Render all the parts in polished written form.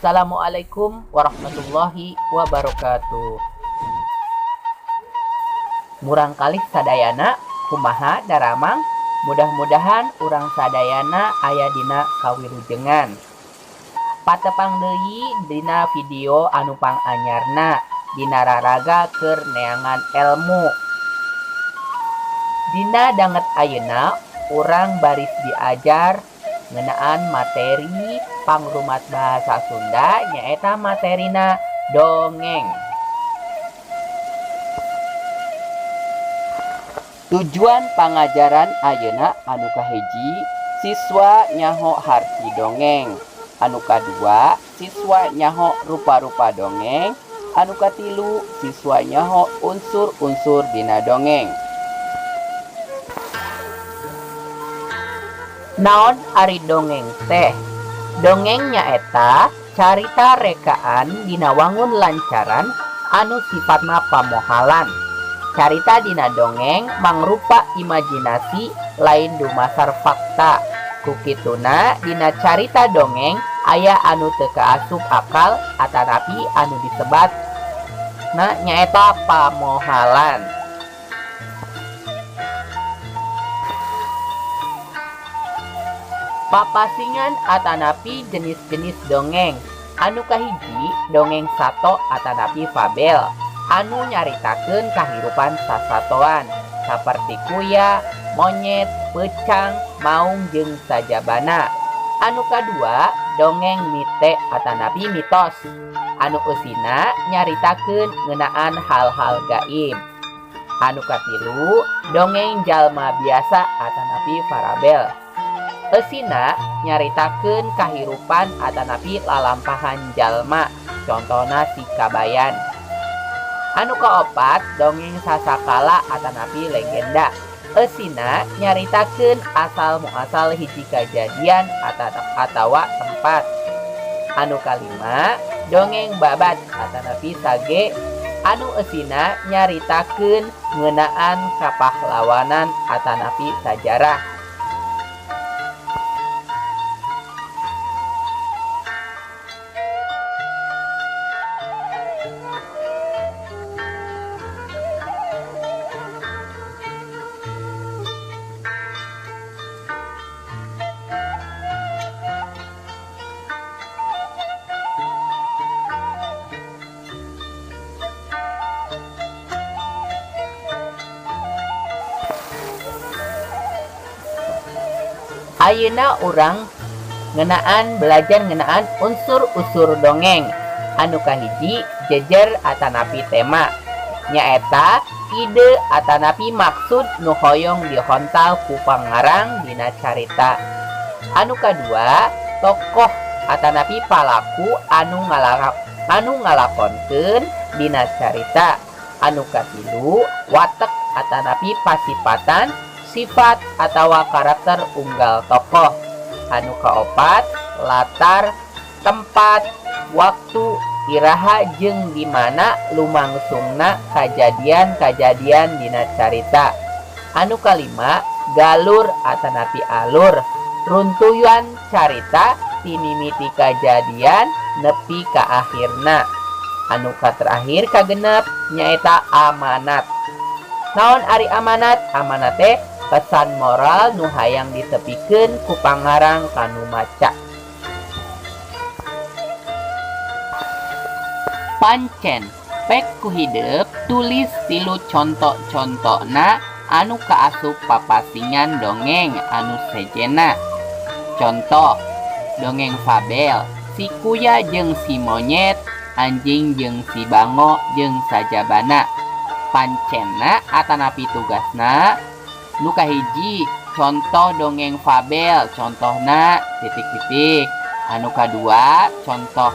Assalamualaikum warahmatullahi wabarakatuh. Murang kalih sadayana kumaha daramang, mudah-mudahan urang sadayana aya dina kawilujengan. Patepang deui dina video anu panganyarna dina raraga keur neangan elmu. Dina danget ayeuna urang baris diajar ngeunaan materi pangrumat bahasa Sunda nyaeta materina dongeng. Tujuan pangajaran ayeuna anu kahiji, siswa nyaho harti dongeng. Anu kadua, siswa nyaho rupa-rupa dongeng. Anu katilu, siswa nyaho unsur-unsur dina dongeng. Naon ari dongeng teh? Dongeng nyaeta carita rekaan dina wangun lancaran anu sifatna pamohalan. Carita dina dongeng mangrupa imajinasi lain dumasar fakta. Kukituna dina carita dongeng aya anu teu kaasup akal atanapi anu disebat nyaeta pamohalan. Papasingan atanapi jenis-jenis dongeng. Anu kahiji dongeng sato atanapi fabel anu nyaritakeun kahirupan sasatoan saperti kuya, monyet, peucang, maung jeung sajabana. Anu kadua dongeng mite atanapi mitos anu eusina nyaritakeun ngeunaan hal-hal gaib. Anu katilu dongeng jalma biasa atanapi parabel. Eusina nyaritakeun kahirupan atanapi lalampahan jalma, contona si kabayan. Anu kaopat dongeng sasakala atanapi legenda. Eusina nyaritakeun asal muasal hiji kajadian atawa tempat. Anu kalima dongeng babat atanapi sage anu eusina nyaritakeun ngeunaan kapahlawanan atanapi sajarah. Ayeuna urang belajar ngeunaan unsur-unsur dongeng. Anu kahiji jejer atanapi tema nyaeta ide atanapi maksud nu hoyong dihontal ku pangarang dina carita. Anu kadua tokoh atanapi palaku anu ngalakonkeun dina carita. Anu katilu watek atanapi pasipatan sifat atawa karakter unggal tokoh. Anu kaopat latar, tempat, waktu, iraha jeung di mana lumangsungna kajadian-kajadian dina carita. Anu kalima galur atanapi alur, runtuyan carita ti mimiti kajadian nepi ka akhirna. Anu katerakhir kagenep nyaeta amanat. Naon ari amanat? Amanat teh pesan moral nu hayang ditepikeun ku pangarang kanu maca. Pancen pek ku hideuk tulis tilu conto-contona anu kaasup papasingan dongeng anu sejena. Contoh dongeng fabel si kuya jeung si monyet, anjing jeung si bango jeung sajabana. Pancenna atanapi tugasna nu kahiji contoh dongeng fabel contohna titik-titik. Anu kadua contoh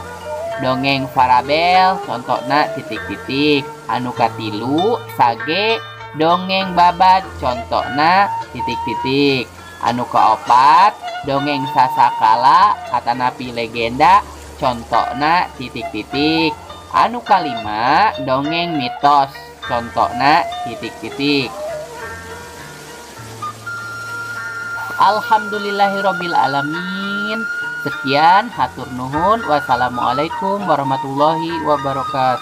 dongeng parabel contohna titik-titik. Anu katilu sage dongeng babat contohna titik-titik. Anu kaopat dongeng sasakala atanapi legenda contohna titik-titik. Anu kalima dongeng mitos contohna titik-titik. Alhamdulillahirabbil alamin. Amin. Sekian, hatur nuhun. Wassalamualaikum warahmatullahi wabarakatuh.